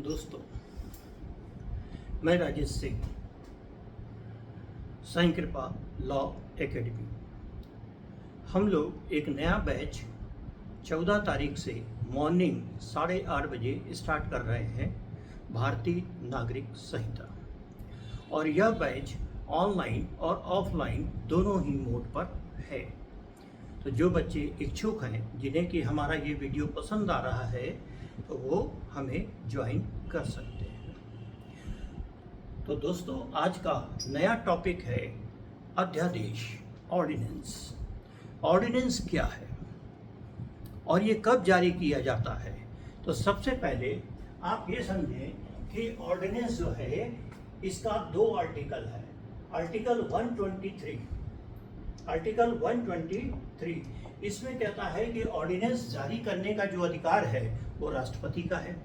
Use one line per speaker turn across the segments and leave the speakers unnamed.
दोस्तों, मैं राजेश सिंह, साईं कृपा लॉ एकेडमी। हम लोग एक नया बैच 14 तारीख से मॉर्निंग 8:30 बजे स्टार्ट कर रहे हैं, भारतीय नागरिक संहिता। और यह बैच ऑनलाइन और ऑफलाइन दोनों ही मोड पर है। तो जो बच्चे इच्छुक हैं, जिन्हें कि हमारा ये वीडियो पसंद आ रहा है, तो वो हमें ज्वाइन कर सकते हैं। तो दोस्तों, आज का नया टॉपिक है अध्यादेश, ऑर्डिनेंस। ऑर्डिनेंस क्या है और ये कब जारी किया जाता है? तो सबसे पहले आप ये समझें कि ऑर्डिनेंस जो है, इसका 2 आर्टिकल है। आर्टिकल 123 इसमें कहता है कि ऑर्डिनेंस जारी करने का जो अधिकार है वो राष्ट्रपति का है।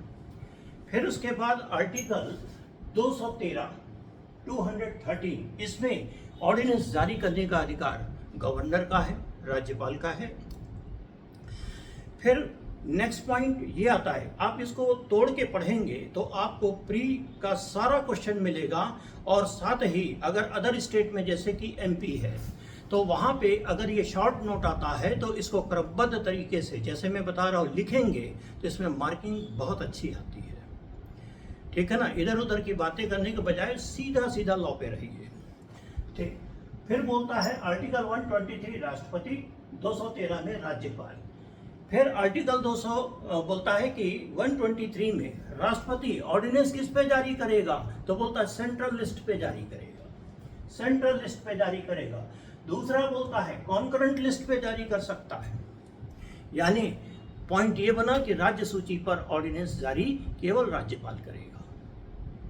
फिर उसके बाद आर्टिकल 213 इसमें ऑर्डिनेंस जारी करने का अधिकार गवर्नर का है, राज्यपाल का है। फिर नेक्स्ट पॉइंट ये आता है, आप इसको तोड़ के पढ़ेंगे तो आपको प्री का सारा क्वेश्चन मिलेगा। और साथ ही अगर अदर स्टेट में जैसे कि एमपी है, तो वहाँ पे अगर ये शॉर्ट नोट आता है तो इसको क्रमबद्ध तरीके से, जैसे मैं बता रहा हूँ, लिखेंगे तो इसमें मार्किंग बहुत अच्छी आती है। ठीक है ना? इधर उधर की बातें करने के बजाय सीधा सीधा लॉ पे रहिए। ठीक। फिर बोलता है आर्टिकल 123 राष्ट्रपति, 213 में राज्यपाल। फिर आर्टिकल 200 बोलता है कि 123 में राष्ट्रपति ऑर्डिनेंस किस पे जारी करेगा? तो बोलता है सेंट्रल लिस्ट पे जारी करेगा, सेंट्रल लिस्ट पे जारी करेगा। दूसरा बोलता है कॉन्करेंट लिस्ट पे जारी कर सकता है। यानी पॉइंट ये बना कि राज्य सूची पर ऑर्डिनेंस जारी केवल राज्यपाल करेगा।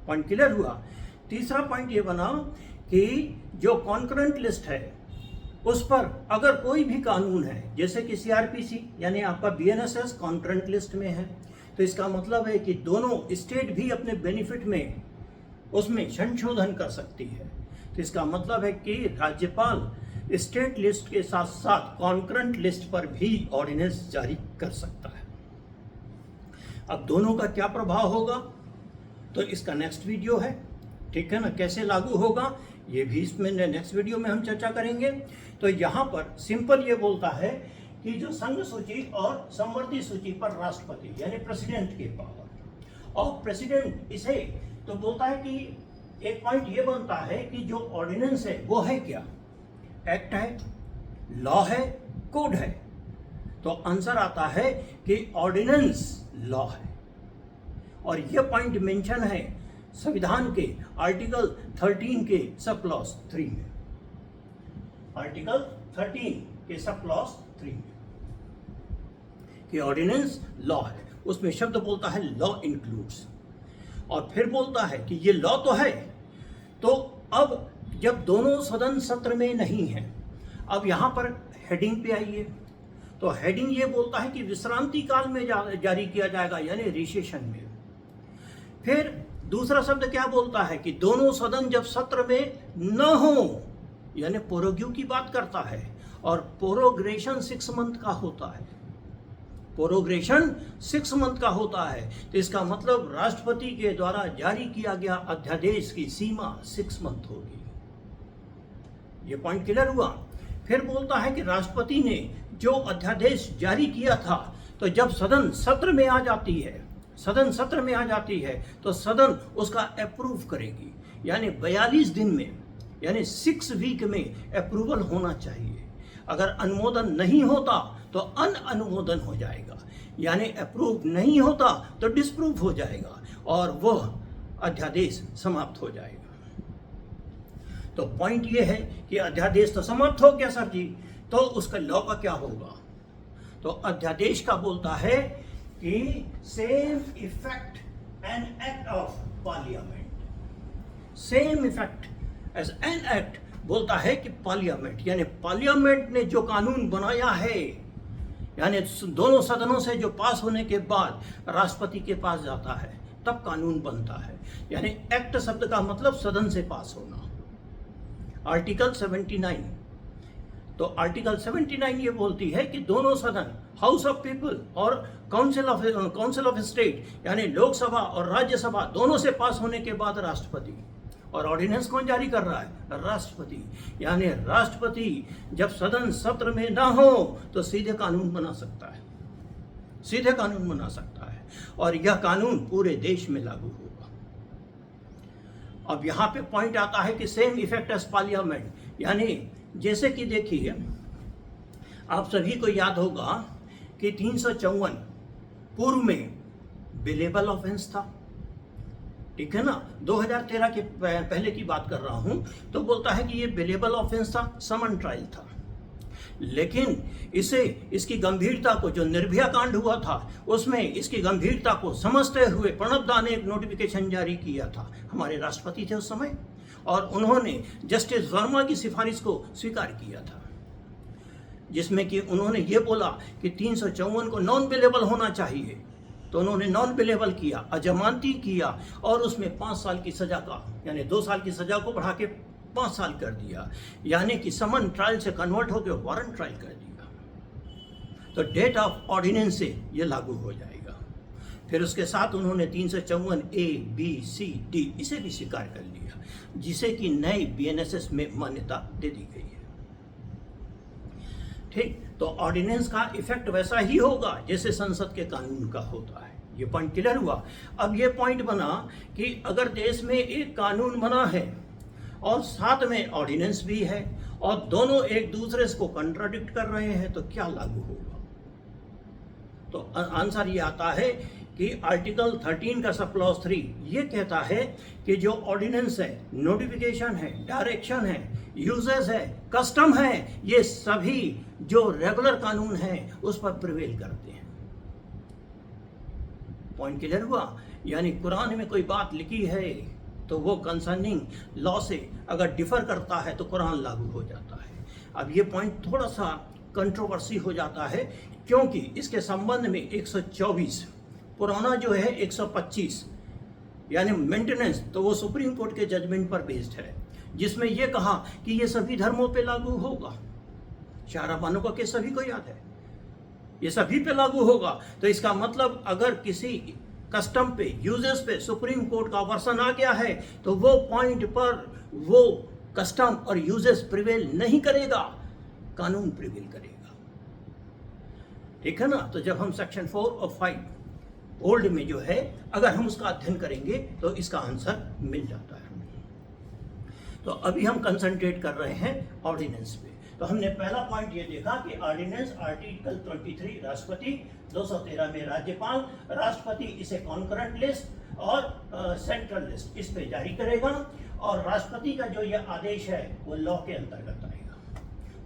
पॉइंट क्लियर हुआ? तीसरा पॉइंट ये बना कि जो कॉन्करेंट लिस्ट है उस पर अगर कोई भी कानून है, जैसे कि सीआरपीसी यानी आपका बीएनएसएस कॉन्करेंट लिस्ट में है, तो इसका मतलब है कि दोनों स्टेट भी अपने बेनिफिट में उसमें संशोधन कर सकती है। तो इसका मतलब है कि राज्यपाल स्टेट लिस्ट के साथ साथ कॉन्करेंट लिस्ट पर भी ऑर्डिनेंस जारी कर सकता है। अब दोनों का क्या प्रभाव होगा, तो इसका नेक्स्ट वीडियो है। ठीक है ना? कैसे लागू होगा ये भी इसमें नेक्स्ट वीडियो में हम चर्चा करेंगे। तो यहाँ पर सिंपल ये बोलता है कि जो संघ सूची और संवर्ती सूची पर राष्ट्रपति यानी प्रेसिडेंट के पावर, और प्रेसिडेंट इसे तो बोलता है कि एक पॉइंट ये बनता है कि जो ऑर्डिनेंस है वो है क्या? एक्ट है, लॉ है, कोड है। तो आंसर आता है कि ऑर्डिनेंस लॉ है। और ये पॉइंट मेंशन है संविधान के आर्टिकल 13 के सब क्लॉज 3 में, आर्टिकल 13 के सब क्लॉज 3 में कि ऑर्डिनेंस लॉ है। उसमें शब्द बोलता है लॉ इंक्लूड्स। और फिर बोलता है कि ये लॉ तो है, तो अब जब दोनों सदन सत्र में नहीं है, अब यहाँ पर हेडिंग पे आइए, तो हेडिंग ये बोलता है कि विश्रांति काल में जारी किया जाएगा, यानी रिसेशन में। फिर दूसरा शब्द क्या बोलता है कि दोनों सदन जब सत्र में न हो, यानी प्रोरोग्यू की बात करता है। और प्रोग्रेशन 6 मंथ का होता है, प्रोग्रेशन 6 मंथ का होता है। तो इसका मतलब राष्ट्रपति के द्वारा जारी किया गया अध्यादेश की सीमा 6 मंथ होगी। ये पॉइंट क्लियर हुआ? फिर बोलता है कि राष्ट्रपति ने जो अध्यादेश जारी किया था, तो जब सदन सत्र में आ जाती है, सदन सत्र में आ जाती है, तो सदन उसका अप्रूव करेगी। यानी 42 दिन में, यानी 6 वीक में अप्रूवल होना चाहिए। अगर अनुमोदन नहीं होता तो अनअनुमोदन हो जाएगा, यानी अप्रूव नहीं होता तो डिसप्रूव हो जाएगा और वह अध्यादेश समाप्त हो जाएगा। तो पॉइंट ये है कि अध्यादेश तो समाप्त हो गया सर जी, तो उसका लॉ का क्या होगा? तो अध्यादेश का बोलता है कि same effect an act of parliament, same effect as an act बोलता है कि पार्लियामेंट, यानी पार्लियामेंट ने जो कानून बनाया है, यानी दोनों सदनों से जो पास होने के बाद राष्ट्रपति के पास जाता है, तब कानून बनता है। यानी एक्ट शब्द का मतलब सदन से पास होना। आर्टिकल 79, तो आर्टिकल 79 ये बोलती है कि दोनों सदन हाउस ऑफ पीपल और काउंसिल ऑफ स्टेट यानी लोकसभा और राज्यसभा दोनों से पास होने के बाद राष्ट्रपति। और ऑर्डिनेंस कौन जारी कर रहा है? राष्ट्रपति। यानी राष्ट्रपति जब सदन सत्र में ना हो तो सीधे कानून बना सकता है, सीधे कानून बना सकता है, और यह कानून पूरे देश में लागू होगा। अब यहाँ पे पॉइंट आता है कि सेम इफेक्ट एज पार्लियामेंट, यानी जैसे कि देखिए आप सभी को याद होगा कि 354 पूर्व में बिलेबल ऑफेंस था, ठीक है ना। 2013 के पहले की बात कर रहा हूं, तो बोलता है कि ये बिलेबल ऑफेंस था, समन ट्रायल था। लेकिन इसकी गंभीरता को, जो निर्भया कांड हुआ था उसमें इसकी गंभीरता को समझते हुए प्रणब दा ने एक नोटिफिकेशन जारी किया था, हमारे राष्ट्रपति थे उस समय, और उन्होंने जस्टिस वर्मा की सिफारिश को स्वीकार किया था, जिसमें कि उन्होंने ये बोला कि 354 को नॉन बिलेबल होना चाहिए। तो उन्होंने नॉन बिलेबल किया, अजमानती किया, और उसमें 5 साल की सजा का, यानी 2 साल की सजा को बढ़ा के 5 साल कर दिया, यानी कि समन ट्रायल से कन्वर्ट होकर वारंट ट्रायल कर दिया। तो डेट ऑफ ऑर्डिनेंस से ये लागू हो जाएगा। फिर उसके साथ उन्होंने 354 A, B, C, D इसे भी स्वीकार कर लिया, जिसे कि नई BNSS में मान्यता दे दी गई है। ठीक, तो ऑर्डिनेंस का इफेक्ट वैसा ही होगा जैसे संसद के कानून का होता है। ये पॉइंट क्लियर हुआ। अब ये पॉइंट बना कि अगर देश में एक कानून बना है और साथ में ऑर्डिनेंस भी है और दोनों एक दूसरे को कंट्राडिक्ट कर रहे हैं, तो क्या लागू होगा? तो आंसर ये आता है कि आर्टिकल 13 का सब क्लॉज 3 ये कहता है कि जो ऑर्डिनेंस है, नोटिफिकेशन है, डायरेक्शन है, यूजेस है, कस्टम है, ये सभी जो रेगुलर कानून है उस पर प्रिवेल करते हैं। पॉइंट क्लियर हुआ? यानी कुरान में कोई बात लिखी है तो वो कंसर्निंग लॉ से अगर डिफर करता है तो कुरान लागू हो जाता है। अब ये पॉइंट थोड़ा सा कंट्रोवर्सी हो जाता है, क्योंकि इसके संबंध में 124 पुराना जो है 125 यानी मेंटेनेंस, तो वो सुप्रीम कोर्ट के जजमेंट पर बेस्ड है, जिसमें यह कहा कि ये सभी धर्मों पे लागू होगा। शाहराबानो का केस सभी को याद है, ये सभी पे लागू होगा। तो इसका मतलब अगर किसी कस्टम पे, यूजेस पे सुप्रीम कोर्ट का वर्सन आ गया है तो वो पॉइंट पर वो कस्टम और यूजेस प्रिवेल नहीं करेगा, कानून प्रिवेल करेगा। ठीक है ना। तो जब हम सेक्शन 4 और 5 ओल्ड में जो है अगर हम उसका अध्ययन करेंगे तो इसका आंसर मिल जाता है। तो अभी हम कंसंट्रेट कर रहे हैं ऑर्डिनेंस पे। तो हमने पहला पॉइंट ये देखा कि ऑर्डिनेंस आर्टिकल 23 राष्ट्रपति, 213 में राज्यपाल, राष्ट्रपति इसे कॉन्करेंट लिस्ट और सेंट्रल लिस्ट इस पे जारी करेगा, और राष्ट्रपति का जो ये आदेश है वो लॉ के अंतर्गत आएगा,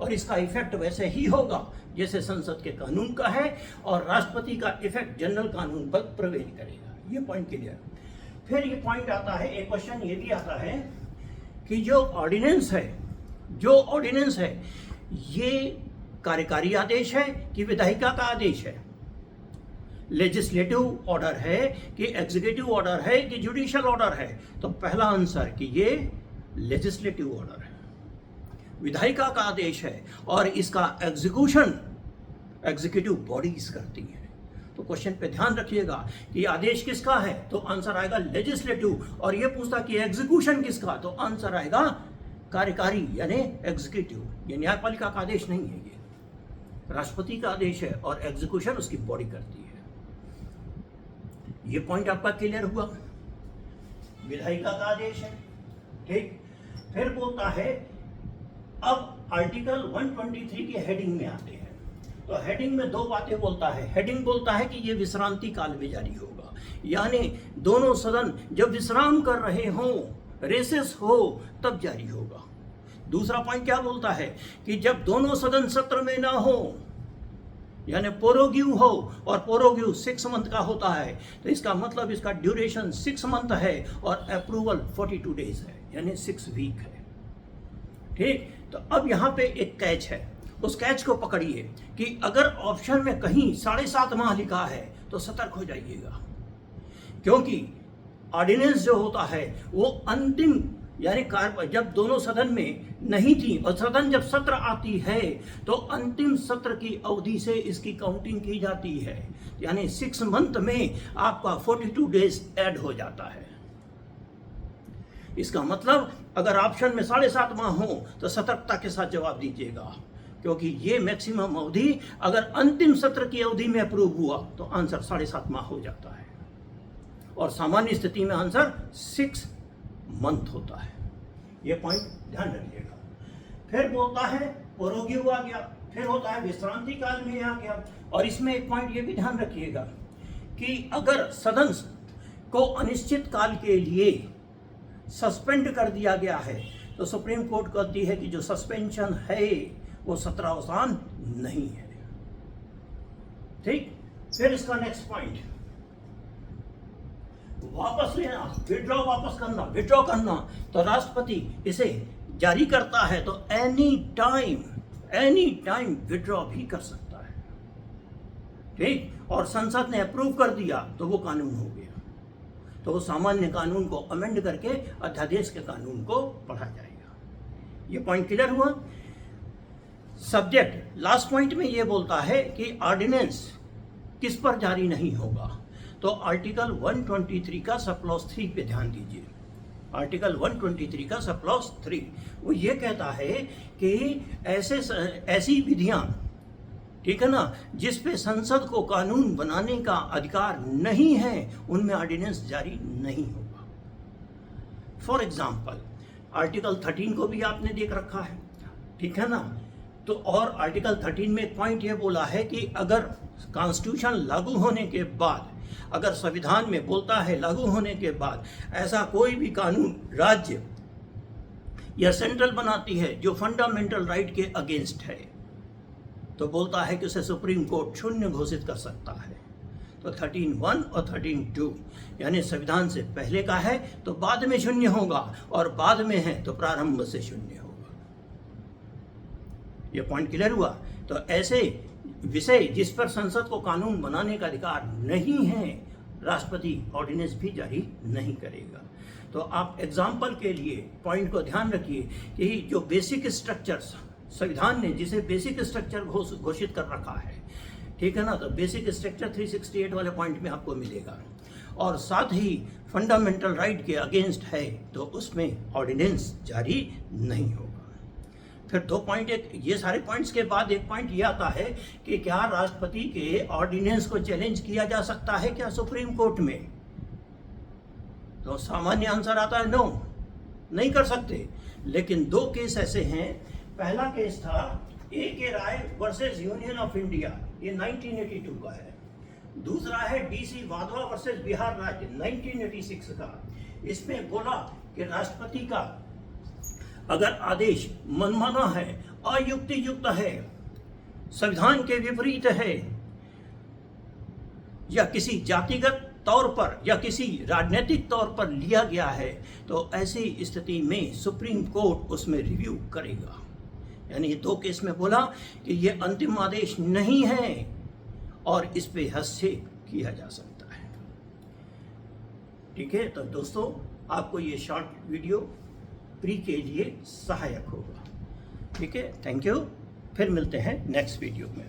और इसका इफेक्ट वैसे ही होगा जैसे संसद के कानून का है, और राष्ट्रपति का इफेक्ट जनरल कानून पर प्रवेश करेगा। ये पॉइंट क्लियर। फिर ये पॉइंट आता है, एक क्वेश्चन ये भी आता है कि जो ऑर्डिनेंस है ये कार्यकारी आदेश है कि विधायिका का आदेश है, लेजिस्लेटिव ऑर्डर है कि एग्जीक्यूटिव ऑर्डर है कि जुडिशियल ऑर्डर है? तो पहला आंसर कि ये लेजिस्लेटिव ऑर्डर है, विधायिका का आदेश है, और इसका एग्जीक्यूशन एग्जीक्यूटिव बॉडीज करती है। तो क्वेश्चन पे ध्यान रखिएगा कि आदेश किसका है, तो आंसर आएगा लेजिस्लेटिव, और ये पूछता कि एग्जीक्यूशन किसका, तो आंसर आएगा कार्यकारी यानी एग्जीक्यूटिव। ये न्यायपालिका का आदेश नहीं है, ये राष्ट्रपति का आदेश है, और एग्जीक्यूशन उसकी बॉडी करती है। ये पॉइंट आपका क्लियर हुआ? विधायिका का आदेश है। ठीक, फिर बोलता है, अब आर्टिकल 123 के हेडिंग में आते हैं। तो हेडिंग में 2 बातें बोलता है। हेडिंग बोलता है कि ये विश्रांति काल में जारी होगा, यानी दोनों सदन जब विश्राम कर रहे हों, रेसेस हो, तब जारी होगा। दूसरा पॉइंट क्या बोलता है कि जब दोनों सदन सत्र में ना हो, यानी पोरोग्यू हो, और पोरोग्यू 6 मंथ का होता है, तो इसका मतलब इसका ड्यूरेशन 6 मंथ है और अप्रूवल 42 डेज है, यानी 6 वीक है। ठीक, तो अब यहाँ पे एक कैच है, उस कैच को पकड़िए कि अगर ऑप्शन में कहीं 7.5 माह लिखा है तो सतर्क हो जाइएगा, क्योंकि ऑर्डिनेंस जो होता है वो अंतिम यानी जब दोनों सदन में नहीं थी और सदन जब सत्र आती है तो अंतिम सत्र की अवधि से इसकी काउंटिंग की जाती है, यानी 6 मंथ में आपका 42 डेज ऐड हो जाता है। इसका मतलब अगर ऑप्शन में 7.5 माह हो तो सतर्कता के साथ जवाब दीजिएगा, क्योंकि ये मैक्सिमम अवधि अगर अंतिम सत्र की अवधि में अप्रूव हुआ तो आंसर 7.5 माह हो जाता है और सामान्य स्थिति में आंसर 6 मंथ होता है। ये पॉइंट ध्यान रखिएगा। फिर बोलता है प्रोरोगेटिव आ गया, फिर होता है विश्रांति काल में आ गया। और इसमें एक पॉइंट ये भी ध्यान रखिएगा कि अगर सदन को अनिश्चित काल के लिए सस्पेंड कर दिया गया है तो सुप्रीम कोर्ट कहती है कि जो सस्पेंशन है वो सत्रावसान नहीं है। ठीक, फिर इसका नेक्स्ट पॉइंट वापस लेना, वापस करना, विड्रॉ करना। तो राष्ट्रपति इसे जारी करता है तो एनी टाइम विड्रॉ भी कर सकता है। ठीक, और संसद ने अप्रूव कर दिया तो वो कानून हो गया, तो वो सामान्य कानून को अमेंड करके अध्यादेश के कानून को पढ़ा जाएगा। ये पॉइंट क्लियर हुआ। सब्जेक्ट लास्ट पॉइंट में ये बोलता है कि ऑर्डिनेंस किस पर जारी नहीं होगा। तो आर्टिकल 123 का सब क्लॉज 3 पे ध्यान दीजिए। आर्टिकल 123 का सब क्लॉज 3 वो ये कहता है कि ऐसी विधियां, ठीक है ना, जिस पे संसद को कानून बनाने का अधिकार नहीं है उनमें ऑर्डिनेंस जारी नहीं होगा। फॉर एग्जाम्पल आर्टिकल 13 को भी आपने देख रखा है, ठीक है ना। तो और आर्टिकल 13 में एक पॉइंट ये बोला है कि अगर कॉन्स्टिट्यूशन लागू होने के बाद, अगर संविधान में बोलता है लागू होने के बाद ऐसा कोई भी कानून राज्य या सेंट्रल बनाती है जो फंडामेंटल राइट के अगेंस्ट है, तो बोलता है कि उसे सुप्रीम कोर्ट शून्य घोषित कर सकता है। तो 13(1) और 13(2) यानी संविधान से पहले का है तो बाद में शून्य होगा और बाद में है तो प्रारंभ से शून्य होगा। ये पॉइंट क्लियर हुआ। तो ऐसे विषय जिस पर संसद को कानून बनाने का अधिकार नहीं है, राष्ट्रपति ऑर्डिनेंस भी जारी नहीं करेगा। तो आप एग्जाम्पल के लिए पॉइंट को ध्यान रखिए कि जो बेसिक स्ट्रक्चर्स संविधान ने जिसे बेसिक स्ट्रक्चर घोषित कर रखा है, ठीक है ना, तो बेसिक स्ट्रक्चर 368 वाले पॉइंट में आपको मिलेगा। और साथ ही फंडामेंटल राइट के अगेंस्ट है तो उसमें ऑर्डिनेंस जारी नहीं होगा। फिर 2 पॉइंट, ये सारे पॉइंट्स के बाद एक पॉइंट ये आता है कि क्या राष्ट्रपति के ऑर्डिनेंस को चैलेंज किया जा सकता है क्या सुप्रीम कोर्ट में? तो सामान्य आंसर आता है नो, नहीं कर सकते। लेकिन 2 केस ऐसे हैं। पहला केस था A.K. Rai versus Union of India, ये 1982 का है। दूसरा है D.C. वाधवा वर्सेस बिहार राज्य 1986 का। इसमें बोला कि राष्ट्रपति का अगर आदेश मनमाना है, अयुक्तियुक्त है, संविधान के विपरीत है या किसी जातिगत तौर पर या किसी राजनीतिक तौर पर लिया गया है, तो ऐसी स्थिति में सुप्रीम कोर्ट उसमें रिव्यू करेगा। यानी ये 2 केस में बोला कि ये अंतिम आदेश नहीं है और इस पे हस्तक्षेप किया जा सकता है। ठीक है, तो दोस्तों आपको ये शॉर्ट वीडियो प्री के लिए सहायक होगा। ठीक है, थैंक यू। फिर मिलते हैं नेक्स्ट वीडियो में।